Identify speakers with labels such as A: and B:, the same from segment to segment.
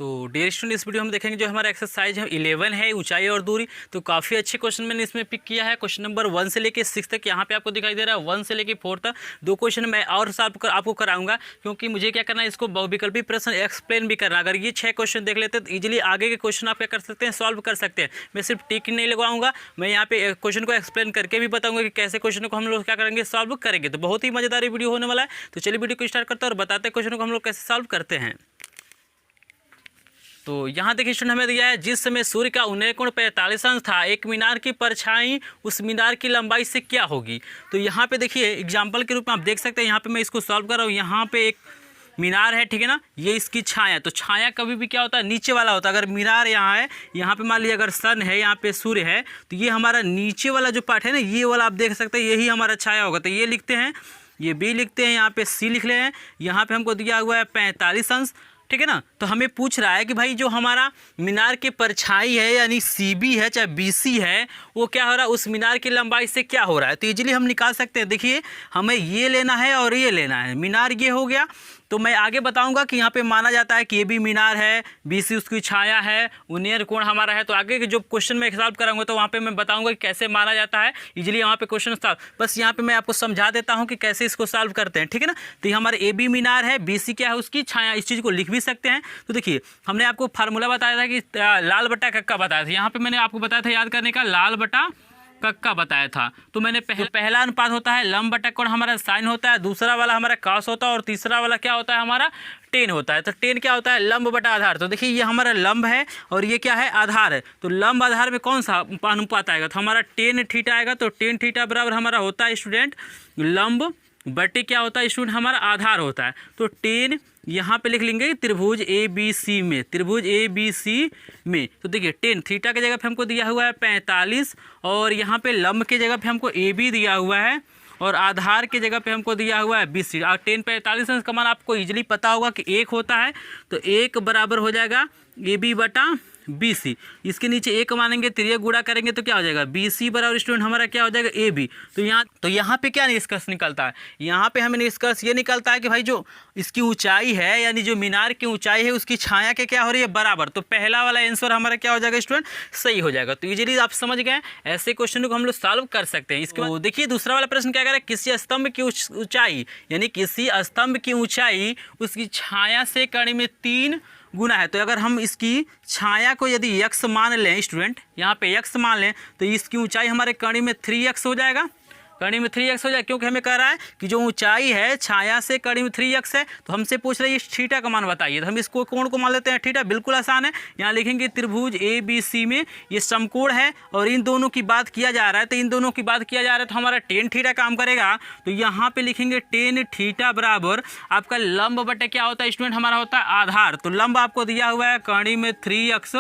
A: तो dear student, इस video में देखेंगे जो हमारा एक्सरसाइज है 11 है, ऊंचाई और दूरी। तो काफ़ी अच्छे क्वेश्चन मैंने इसमें पिक किया है। क्वेश्चन नंबर 1 से लेके 6 तक यहाँ पे आपको दिखाई दे रहा है। 1 से लेके 4 तक 2 क्वेश्चन मैं और आपको कराऊंगा, क्योंकि मुझे क्या करना है, इसको बहुविकल्पी प्रश्न एक्सप्लेन भी करना। अगर ये 6 क्वेश्चन देख लेते तो ईजिली आगे के क्वेश्चन आप क्या कर सकते हैं, सॉल्व कर सकते हैं। मैं सिर्फ टिक नहीं लगवाऊंगा, मैं यहाँ पे क्वेश्चन को एक्सप्लेन करके भी बताऊंगा कि कैसे क्वेश्चन को हम लोग क्या करेंगे, सॉल्व करेंगे। तो बहुत ही मजेदार वीडियो होने वाला है। तो चलिए वीडियो को स्टार्ट करते हैं और बताते हैं क्वेश्चन को हम लोग कैसे सॉल्व करते हैं। तो यहाँ देखिए स्टूडेंट, हमें दिया है जिस समय सूर्य का उन्नयन कोण 45 अंश था, एक मीनार की परछाई उस मीनार की लंबाई से क्या होगी। तो यहाँ पे देखिए एग्जाम्पल के रूप में आप देख सकते हैं, यहाँ पे मैं इसको सॉल्व कर रहा हूँ। यहाँ पे एक मीनार है, ठीक है ना, ये इसकी छाया। तो छाया कभी भी क्या होता है, नीचे वाला होता है। अगर मीनार यहाँ है, यहाँ पे मान लीजिए अगर सन है, यहाँ पे सूर्य है, तो ये हमारा नीचे वाला जो पार्ट है ना, ये वाला आप देख सकते हैं, यही हमारा छाया होगा। तो ये लिखते हैं, ये बी लिखते हैं, यहाँ पे सी लिख रहे हैं। यहाँ पे हमको दिया हुआ है 45 अंश, ठीक है ना। तो हमें पूछ रहा है कि भाई जो हमारा मीनार की परछाई है, यानी CB है चाहे BC है, वो क्या हो रहा है, उस मीनार की लंबाई से क्या हो रहा है। तो इजीली हम निकाल सकते हैं। देखिए हमें ये लेना है और ये लेना है। मीनार ये हो गया, तो मैं आगे बताऊंगा कि यहाँ पे माना जाता है कि ये भी मीनार है, BC उसकी छाया है, उन्नयन कोण हमारा है। तो आगे के जो क्वेश्चन मैं सॉल्व कराऊंगा तो वहाँ पे मैं बताऊंगा कि कैसे माना जाता है। इजीली वहाँ पे क्वेश्चन सॉल्व, बस यहाँ पे मैं आपको समझा देता हूँ कि कैसे इसको सॉल्व करते हैं, ठीक है ना। तो ये हमारे AB मीनार है, BC क्या है, उसकी छाया। इस चीज़ को लिख भी सकते हैं। तो देखिए हमने आपको फार्मूला बताया था कि लाल बटा कक्का बताया था। यहाँ पर मैंने आपको बताया था याद करने का, लाल बटा कक्का बताया था। तो मैंने पहला अनुपात होता है लंब बटा कोण, हमारा साइन होता है। दूसरा वाला हमारा कॉस होता है और तीसरा वाला क्या होता है, हमारा टेन होता है। तो टेन क्या होता है, लंब बटा आधार। तो देखिए ये हमारा लंब है और ये क्या है, आधार है। तो लंब आधार में कौन सा अनुपात आएगा, तो हमारा टेन थीटा आएगा। तो टेन थीटा बराबर हमारा होता है स्टूडेंट लंब बटे क्या होता है स्टूडेंट, हमारा आधार होता है। तो टेन यहाँ पे लिख लेंगे त्रिभुज ABC में, त्रिभुज ABC में। तो देखिए टेन थीटा की जगह पे हमको दिया हुआ है 45 और यहाँ पे लंब की जगह पे हमको AB दिया हुआ है और आधार की जगह पे हमको दिया हुआ है BC। और 10 45 अंश का मान आपको इजीली पता होगा कि 1 होता है। तो 1 बराबर हो जाएगा AB बटा BC। इसके नीचे 1 मानेंगे, त्रिय गुणा करेंगे तो क्या हो जाएगा, BC बराबर स्टूडेंट हमारा क्या हो जाएगा, AB। तो यहाँ पे क्या निष्कर्ष निकलता है, यहाँ पे हमें निष्कर्ष ये निकलता है कि भाई जो इसकी ऊंचाई है, यानी जो मीनार की ऊंचाई है, उसकी छाया के क्या हो रही है, बराबर। तो पहला वाला आंसर हमारा क्या हो जाएगा स्टूडेंट, सही हो जाएगा। तो इजीली आप समझ गए, ऐसे क्वेश्चन को हम लोग सॉल्व कर सकते हैं। इसके बाद देखिए दूसरा वाला प्रश्न क्या कह रहा है, किसी स्तंभ की ऊंचाई, यानी किसी स्तंभ की ऊंचाई उसकी छाया से कड़ी में 3 गुना है। तो अगर हम इसकी छाया को यदि x मान लें स्टूडेंट, यहाँ पे x मान लें, तो इसकी ऊंचाई हमारे कड़ी में 3x हो जाएगा, कड़ी में 3x हो जाएगा। क्योंकि हमें कह रहा है कि जो ऊंचाई है छाया से कड़ी में 3x है, तो हमसे पूछ रही है थीटा का मान बताइए। तो हम इसको कोण को मान लेते हैं थीटा, बिल्कुल आसान है। यहाँ लिखेंगे त्रिभुज ABC में ये समकोण है और इन दोनों की बात किया जा रहा है, तो इन दोनों की बात किया जा रहा है तो हमारा टेन थीटा काम करेगा। तो यहाँ पे लिखेंगे टेन थीटा बराबर आपका लंब बटे क्या होता है स्टूडेंट, हमारा होता है आधार। तो लंब आपको दिया हुआ है कड़ी में 3x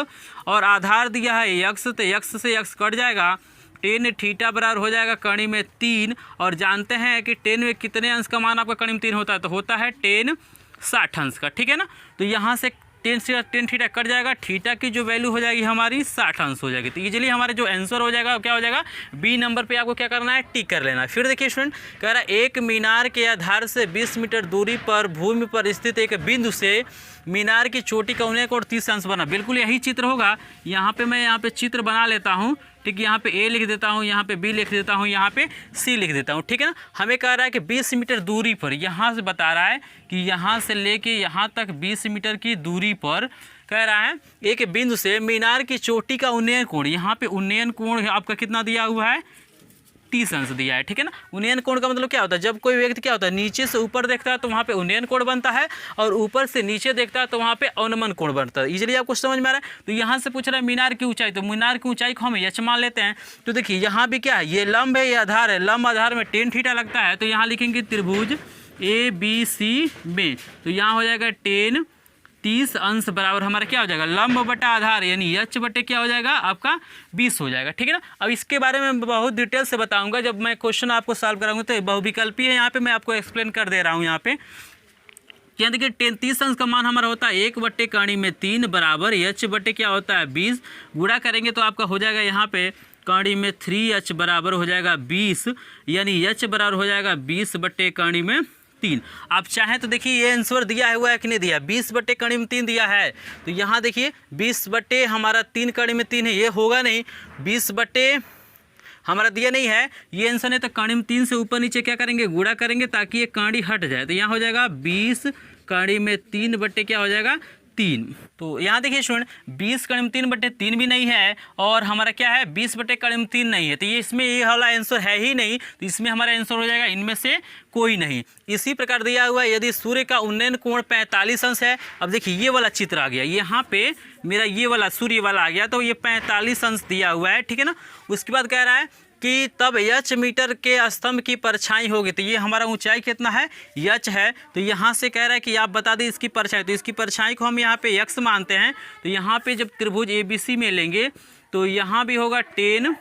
A: और आधार दिया है x, तो x से x कट जाएगा। टेन थीटा बराबर हो जाएगा कड़ी में 3 और जानते हैं कि 10 में कितने अंश का मान आपका कड़ी में 3 होता है, तो होता है 10 60 अंश का, ठीक है ना। तो यहाँ से 10 थीटा कट जाएगा, थीटा की जो वैल्यू हो जाएगी हमारी 60 अंश हो जाएगी। तो इजीली हमारे जो आंसर हो जाएगा क्या हो जाएगा, B नंबर पे आपको क्या करना है, टिक कर लेना है। फिर देखिए स्टूडेंट कह रहा है एक मीनार के आधार से 20 मीटर दूरी पर भूमि पर स्थित एक बिंदु से मीनार की चोटी का उन्नयन कोण 30 अंश बना। बिल्कुल यही चित्र होगा। यहाँ पे मैं यहाँ पे चित्र बना लेता हूँ, ठीक है। यहाँ पे A लिख देता हूँ, यहाँ पे B लिख देता हूँ, यहाँ पे C लिख देता हूँ, ठीक है ना। हमें कह रहा है कि 20 मीटर दूरी पर, यहाँ से बता रहा है कि यहाँ से लेके यहाँ तक 20 मीटर की दूरी पर कह रहा है एक बिंदु से मीनार की चोटी का उन्नयन कोण, यहाँ पे उन्नयन कोण आपका कितना दिया हुआ है, 30 अंश दिया है, ठीक है ना। उन्नयन कोण का मतलब क्या होता है, जब कोई व्यक्ति क्या होता है नीचे से ऊपर देखता है तो वहाँ पे उन्नयन कोण बनता है और ऊपर से नीचे देखता है तो वहाँ पे अवनमन कोण बनता है। इजीली आपको समझ में आ रहा है। तो यहाँ से पूछ रहा है मीनार की ऊंचाई, तो मीनार की ऊंचाई को हम h मान लेते हैं। तो देखिए यहाँ भी क्या है, ये लंब है, ये आधार है, लंब आधार में टेन थीटा लगता है। तो यहाँ लिखेंगे त्रिभुज ABC में, तो यहाँ हो जाएगा 10 30 अंश बराबर हमारा क्या हो जाएगा, लंब बटा आधार, यानी h बटे क्या हो जाएगा आपका 20 हो जाएगा, ठीक है ना। अब इसके बारे में बहुत डिटेल से बताऊंगा जब मैं क्वेश्चन आपको सॉल्व कराऊंगा। तो बहुविकल्पी है, यहाँ पे मैं आपको एक्सप्लेन कर दे रहा हूँ। यहाँ पे क्या देखिए 30 अंश का मान हमारा होता है 1 बटे कड़ी में 3 बराबर h बटे क्या होता है 20। गुणा करेंगे तो आपका हो जाएगा यहाँ पे कड़ी में 3h बराबर हो जाएगा 20, यानी h बराबर हो जाएगा 20 बटे कड़ी में 3। आप चाहें तो देखिए ये आंसर दिया हुआ है कि नहीं दिया, 20 बटे कड़ी में 3 दिया है। तो यहाँ देखिए 20 बटे हमारा 3 कड़ी में 3 है, ये होगा नहीं। 20 बटे हमारा दिया नहीं है, ये आंसर है। तो कड़ी में 3 से ऊपर नीचे क्या करेंगे, गुणा करेंगे ताकि ये कड़ी हट जाए। तो यहाँ हो जाएगा 20 कड़ी में 3 बटे क्या हो जाएगा 3। तो यहाँ देखिए स्टूडेंट 20 कड़ी में 3 बटे 3 भी नहीं है और हमारा क्या है 20 बटे कड़ी में 3 नहीं है। तो ये इसमें ये वाला आंसर है ही नहीं, तो इसमें हमारा आंसर हो जाएगा इनमें से कोई नहीं। इसी प्रकार दिया हुआ है यदि सूर्य का उन्नयन कोण 45 अंश है। अब देखिए ये वाला चित्र आ गया, यहाँ पे मेरा ये वाला सूर्य वाला आ गया, तो ये 45 अंश दिया हुआ है, ठीक है ना। उसके बाद कह रहा है कि तब h मीटर के स्तंभ की परछाई होगी। तो ये हमारा ऊंचाई कितना है, h है। तो यहाँ से कह रहा है कि आप बता दें इसकी परछाई। तो इसकी परछाई को हम यहाँ पे x मानते हैं। तो यहाँ पे जब त्रिभुज ABC में लेंगे तो यहाँ भी होगा 10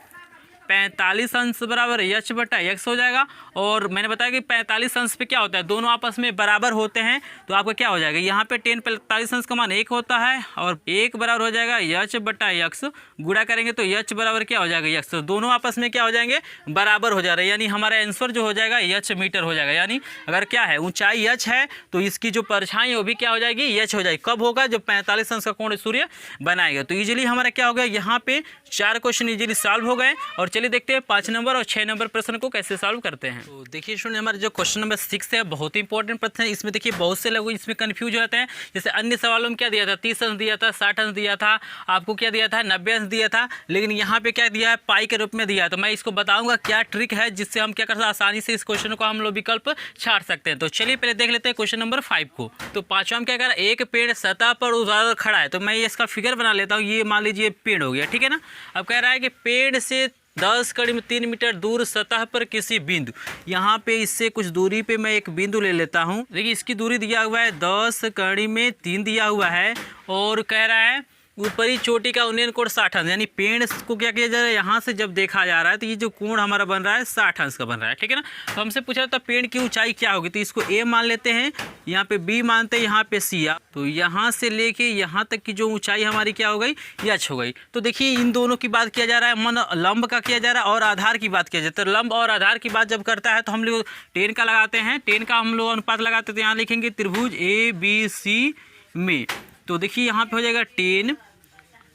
A: 45 अंश बराबर h बटा x हो जाएगा। और मैंने बताया कि 45 अंश पे क्या होता है, दोनों आपस में बराबर होते हैं। तो आपका क्या हो जाएगा, यहाँ पे 10 45 अंश का मान 1 होता है और 1 बराबर हो जाएगा h बटा x। गुणा करेंगे तो h बराबर क्या हो जाएगा x। तो दोनों आपस में क्या हो जाएंगे, बराबर हो जा रहे हैं। यानी हमारा आंसर जो हो जाएगा h मीटर हो जाएगा। यानी अगर क्या है ऊंचाई h है तो इसकी जो परछाई है वो भी क्या हो जाएगी, h हो जाएगी। कब होगा, जब 45 अंश का कोण सूर्य बनाएगा। तो इजीली हमारा क्या हो गया, यहाँ पे 4 क्वेश्चन इजीली सॉल्व हो गए। और चलिए देखते हैं 5 नंबर और 6 नंबर प्रश्न को कैसे सॉल्व करते हैं। तो देखिए स्टूडेंट हमारे जो क्वेश्चन नंबर 6 है बहुत ही इंपॉर्टेंट प्रश्न है। इसमें देखिए बहुत से लोग इसमें कंफ्यूज हो जाते हैं। जैसे अन्य सवालों में क्या दिया था, 30 अंश दिया था, 60 अंश दिया था, आपको क्या दिया था 90 अंश दिया था, लेकिन यहाँ पे क्या दिया है पाई के रूप में दिया है। तो मैं इसको बताऊंगा क्या ट्रिक है जिससे हम क्या कर सकते हैं, आसानी से इस क्वेश्चन को हम लोग विकल्प छाड़ सकते हैं। तो चलिए पहले देख लेते हैं क्वेश्चन नंबर 5 को। तो पांचवा में क्या कर रहा है, एक पेड़ सतह पर उजागर खड़ा है। तो मैं ये इसका फिगर बना लेता हूँ। ये मान लीजिए पेड़ हो गया, ठीक है ना। अब कह रहा है कि पेड़ से 10 कड़ी में 3 मीटर दूर सतह पर किसी बिंदु, यहाँ पे इससे कुछ दूरी पे मैं एक बिंदु ले लेता हूँ। देखिए इसकी दूरी दिया हुआ है 10 कड़ी में 3 दिया हुआ है और कह रहा है ऊपरी चोटी का उन्नयन कोण 60 अंश। यानी पेड़ को क्या किया जा रहा है, यहाँ से जब देखा जा रहा है तो ये जो कोण हमारा बन रहा है 60 अंश का बन रहा है, ठीक है ना। तो हमसे पूछा था पेड़ की ऊंचाई क्या होगी। तो इसको A मान लेते हैं, यहाँ पे B मानते हैं, यहाँ पे C। तो यहाँ से लेके यहाँ तक की जो ऊंचाई हमारी क्या हो गई, h हो गई। तो देखिए इन दोनों की बात किया जा रहा है, मन लंब का किया जा रहा है और आधार की बात किया जाता है। तो लंब और आधार की बात जब करता है तो हम लोग 10 का लगाते हैं, 10 का हम लोग अनुपात लगाते हैं। तो यहाँ लिखेंगे त्रिभुज ABC में। तो देखिए यहाँ पे हो जाएगा 10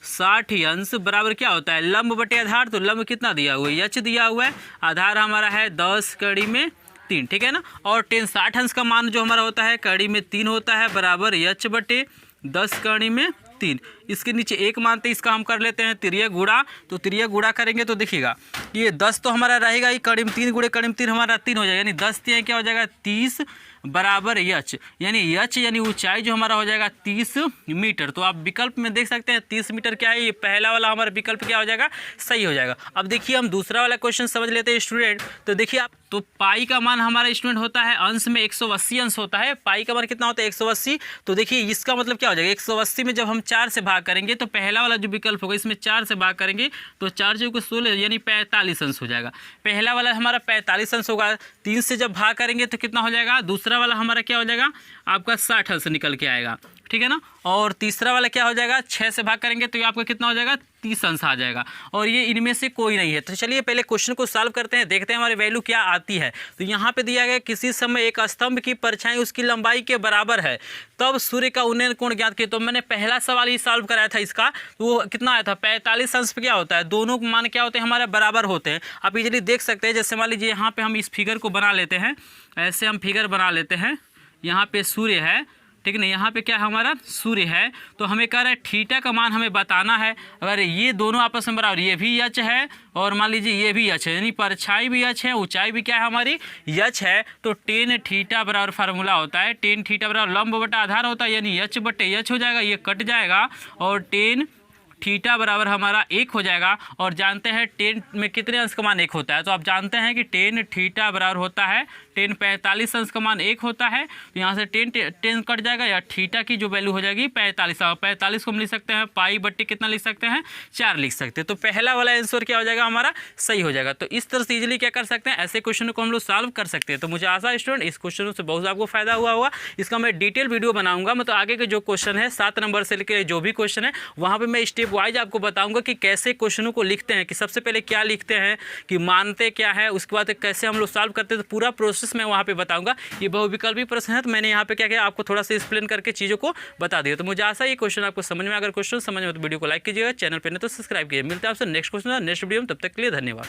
A: 60 अंश बराबर क्या होता है, लंब बटे आधार। तो लंब कितना दिया हुआ है, h दिया हुआ है। आधार हमारा है 10 कड़ी में 3, ठीक है ना। और 10 60 अंश का मान जो हमारा होता है कड़ी में 3 होता है बराबर h बटे 10 कड़ी में 3। इसके नीचे 1 मानते, इसका हम कर लेते हैं तिरिया गुणा। तो तिरिया गुणा करेंगे तो देखिएगा ये 10 तो हमारा रहेगा ही, कड़ी में 3 गुणे कड़ी में 3 हमारा 3 हो जाएगा। यानी 10 3 क्या हो जाएगा 30 बराबर h। यानी h यानी ऊंचाई जो हमारा हो जाएगा 30 मीटर। तो आप विकल्प में देख सकते हैं 30 मीटर क्या है, ये पहला वाला हमारा विकल्प क्या हो जाएगा, सही हो जाएगा। अब देखिए हम दूसरा वाला क्वेश्चन समझ लेते हैं स्टूडेंट। तो देखिए आप, तो पाई का मान हमारा स्टूडेंट होता है अंश में 180 अंश होता है। पाई का मान कितना होता है 180। तो देखिए इसका मतलब क्या हो जाएगा, 180 में जब हम 4 से भाग करेंगे तो पहला वाला जो विकल्प होगा इसमें 4 से भाग करेंगे तो 4 जो 16 यानी 45 अंश हो जाएगा। पहला वाला हमारा 45 अंश होगा। 3 से जब भाग करेंगे तो कितना हो जाएगा, दूसरा वाला हमारा क्या हो जाएगा आपका 60 अंश निकल के आएगा, ठीक है ना। और तीसरा वाला क्या हो जाएगा, 6 से भाग करेंगे तो ये आपका कितना हो जाएगा 30 अंश आ जाएगा। और ये इनमें से कोई नहीं है। तो चलिए पहले क्वेश्चन को सॉल्व करते हैं, देखते हैं हमारी वैल्यू क्या आती है। तो यहाँ पे दिया गया किसी समय एक स्तंभ की परछाई उसकी लंबाई के बराबर है, तब सूर्य का उन्नयन कोण ज्ञात किया। तो मैंने पहला सवाल ही सॉल्व कराया था इसका, तो वो कितना आया था 45 अंश पे क्या होता है, दोनों मान क्या होते हैं हमारे बराबर होते हैं। आप इजीली देख सकते हैं। जैसे मान लीजिए यहाँ पे हम इस फिगर को बना लेते हैं, ऐसे हम फिगर बना लेते हैं। यहाँ पे सूर्य है, ठीक है ना, यहाँ पे क्या है हमारा सूर्य है। तो हमें कह रहा है थीटा का मान हमें बताना है। अगर ये दोनों आपस में बराबर, ये भी h है और मान लीजिए ये भी h है, यानी परछाई भी h है, ऊंचाई भी क्या है हमारी h है। तो tan थीटा बराबर फार्मूला होता है, tan थीटा बराबर लंब बटा आधार होता है, यानी h बटे h हो जाएगा, ये कट जाएगा और tan थीटा बराबर हमारा 1 हो जाएगा। और जानते हैं tan में कितने अंश का मान 1 होता है। तो आप जानते हैं कि tan थीटा बराबर होता है tan 45 अंश का मान 1 होता है। तो यहाँ से tan कट जाएगा या थीटा की जो वैल्यू हो जाएगी 45। 45 को हम लिख सकते हैं पाई बट्टी कितना लिख सकते हैं 4 लिख सकते हैं। तो पहला वाला आंसर क्या हो जाएगा हमारा सही हो जाएगा। तो इस तरह से इजीली क्या कर सकते हैं, ऐसे क्वेश्चन को हम लोग सॉल्व कर सकते हैं। तो मुझे आशा है स्टूडेंट इस क्वेश्चन से बहुत आपको फायदा हुआ होगा। इसका मैं डिटेल वीडियो बनाऊंगा। मतलब आगे के जो क्वेश्चन है 7 नंबर से लेकर जो भी क्वेश्चन है वहाँ पर मैं स्टेप वाइज आपको बताऊंगा कि कैसे क्वेश्चनों को लिखते हैं, कि सबसे पहले क्या लिखते हैं, कि मानते क्या है, उसके बाद कैसे हम लोग सॉल्व करते हैं। तो पूरा प्रोसेस प्रोसेस मैं वहाँ पे बताऊंगा। ये बहुविकल्पी प्रश्न है, तो मैंने यहाँ पे क्या किया, आपको थोड़ा सा एक्सप्लेन करके चीज़ों को बता दिया। तो मुझे आशा है ये क्वेश्चन आपको समझ में, अगर क्वेश्चन समझ में तो वीडियो को लाइक कीजिएगा, चैनल पर नहीं तो सब्सक्राइब कीजिए। मिलते हैं आपसे नेक्स्ट क्वेश्चन नेक्स्ट वीडियो में, तब तक के लिए धन्यवाद।